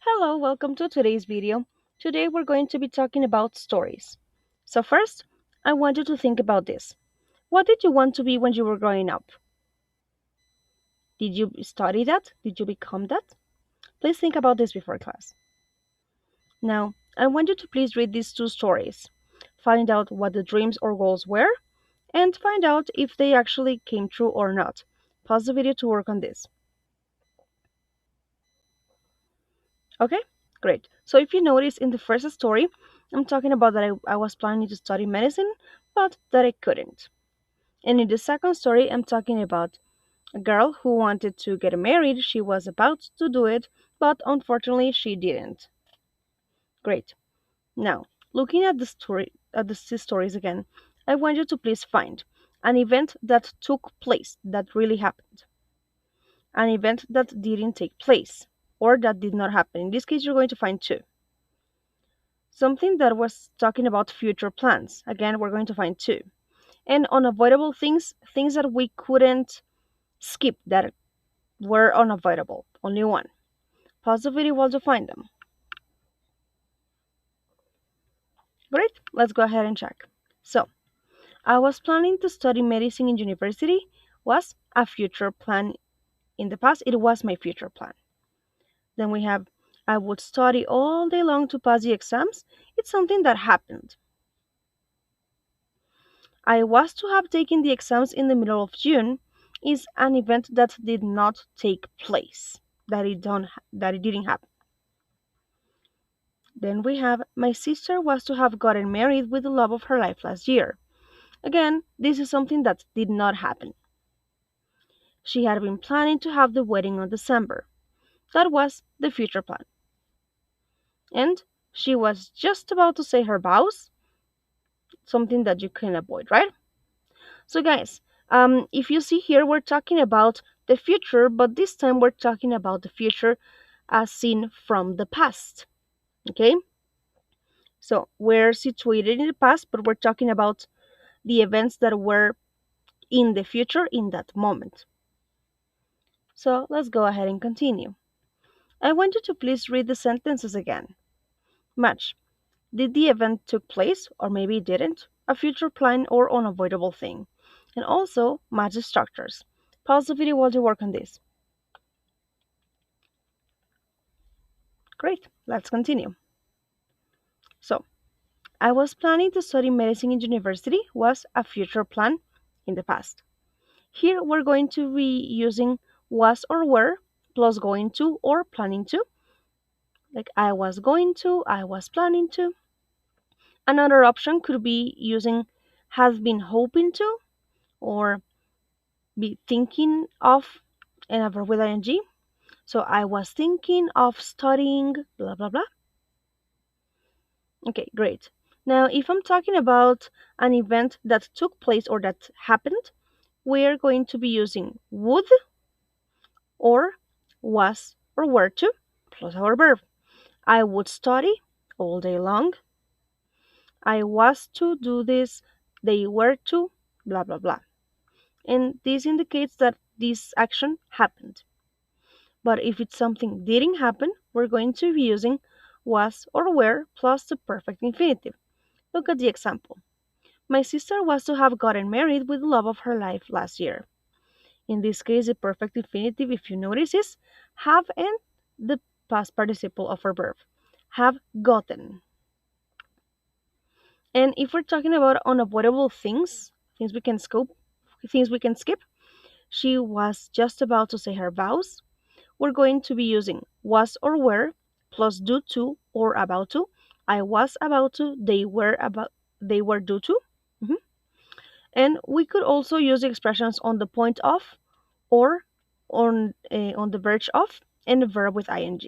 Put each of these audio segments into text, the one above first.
Hello, welcome to today's video. Today we're going to be talking about stories. So first, I want you to think about this. What did you want to be when you were growing up? Did you study that? Did you become that? Please think about this before class. Now, I want you to please read these two stories. Find out what the dreams or goals were and find out if they actually came true or not. Pause the video to work on this. Okay? Great. So if you notice in the first story, I'm talking about that I was planning to study medicine, but that I couldn't. And in the second story, I'm talking about a girl who wanted to get married. She was about to do it, but unfortunately she didn't. Great. Now, looking at the stories again, I want you to please find an event that took place that really happened, an event that didn't take place, or that did not happen. In this case, you're going to find two. Something that was talking about future plans. Again, we're going to find two. And unavoidable things, things that we couldn't skip that were unavoidable. Only one. Pause the video while you find them. Great, let's go ahead and check. So, I was planning to study medicine in university was a future plan in the past. It was my future plan. Then we have I would study all day long to pass the exams. It's something that happened. I was to have taken the exams in the middle of June is an event that did not take place. That it didn't happen. Then we have my sister was to have gotten married with the love of her life last year. Again, this is something that did not happen. She had been planning to have the wedding on December. That was the future plan. And she was just about to say her vows, something that you can avoid, right? So, guys, if you see here, we're talking about the future, but this time we're talking about the future as seen from the past. Okay? So, we're situated in the past, but we're talking about the events that were in the future in that moment. So let's go ahead and continue. I want you to please read the sentences again. Match. Did the event took place or maybe it didn't? A future plan or unavoidable thing. And also match the structures. Pause the video while you work on this. Great. Let's continue. So, I was planning to study medicine in university was a future plan in the past. Here we're going to be using was or were plus going to or planning to. Like I was going to, I was planning to. Another option could be using have been hoping to or be thinking of and a verb with ing. So I was thinking of studying blah blah blah. Okay, great. Now if I'm talking about an event that took place or that happened, we're going to be using would or was or were to plus our verb. I would study all day long. I was to do this. They were to blah blah blah. And this indicates that this action happened. But if it's something didn't happen, we're going to be using was or were plus the perfect infinitive. Look at the example. My sister was to have gotten married with the love of her life last year. In this case, the perfect infinitive, if you notice, is have and the past participle of our verb. Have gotten. And if we're talking about unavoidable things, things we can skip, she was just about to say her vows. We're going to be using was or were plus due to or about to. I was about to, they were due to. Mhm. And we could also use the expressions on the point of or on the verge of and the verb with ing.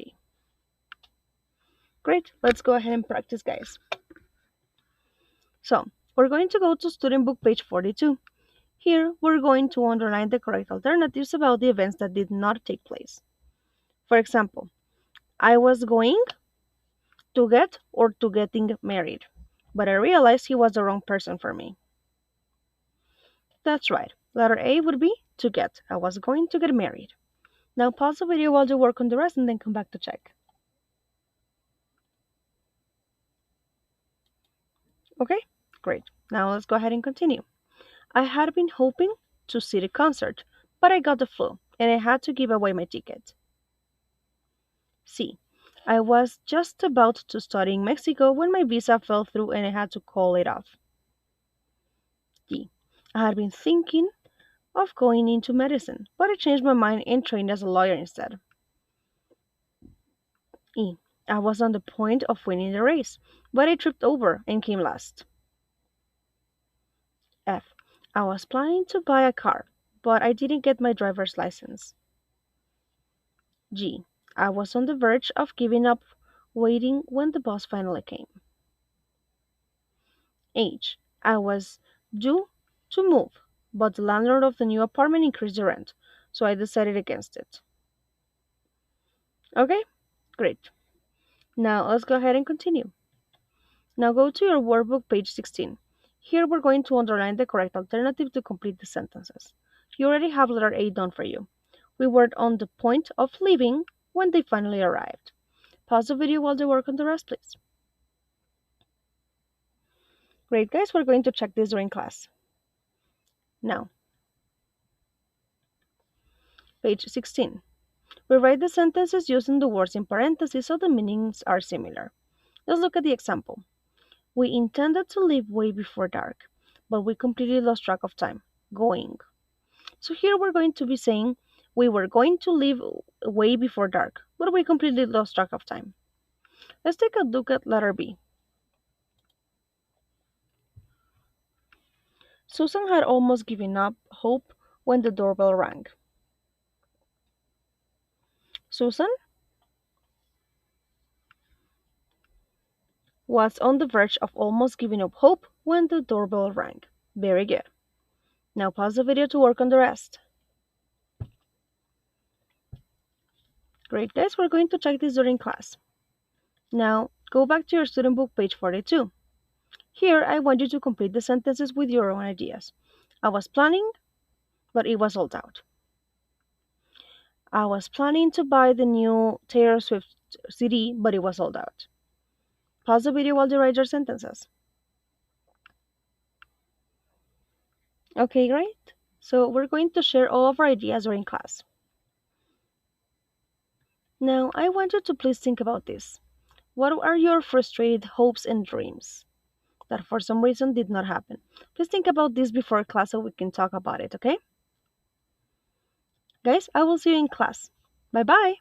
Great, let's go ahead and practice, guys. So, we're going to go to student book page 42. Here, we're going to underline the correct alternatives about the events that did not take place. For example, I was going to get or to getting married, but I realized he was the wrong person for me. That's right. Letter A would be to get. I was going to get married. Now pause the video while you work on the rest and then come back to check. Okay, great. Now let's go ahead and continue. I had been hoping to see the concert, but I got the flu and I had to give away my ticket. C. I was just about to study in Mexico when my visa fell through and I had to call it off. D. I had been thinking of going into medicine, but I changed my mind and trained as a lawyer instead. E. I was on the point of winning the race, but I tripped over and came last. F. I was planning to buy a car, but I didn't get my driver's license. G. I was on the verge of giving up waiting when the bus finally came. H. I was due to move, but the landlord of the new apartment increased the rent, so I decided against it. Okay, great. Now let's go ahead and continue. Now go to your workbook, page 16. Here we're going to underline the correct alternative to complete the sentences. You already have letter A done for you. We were on the point of leaving when they finally arrived. Pause the video while they work on the rest, please. Great, guys, we're going to check this during class. Now, page 16. We write the sentences using the words in parentheses so the meanings are similar. Let's look at the example. We intended to leave way before dark, but we completely lost track of time. Going. So here we're going to be saying we were going to leave way before dark, but we completely lost track of time. Let's take a look at letter B. Susan had almost given up hope when the doorbell rang. Susan was on the verge of almost giving up hope when the doorbell rang. Very good. Now pause the video to work on the rest. Great, guys, we're going to check this during class. Now go back to your student book, page 42. Here I want you to complete the sentences with your own ideas. I was planning, but it was sold out. I was planning to buy the new Taylor Swift CD, but it was sold out. Pause the video while you write your sentences. Okay, great. So we're going to share all of our ideas during class. Now, I want you to please think about this. What are your frustrated hopes and dreams that for some reason did not happen? Please think about this before class so we can talk about it, okay? Guys, I will see you in class. Bye bye.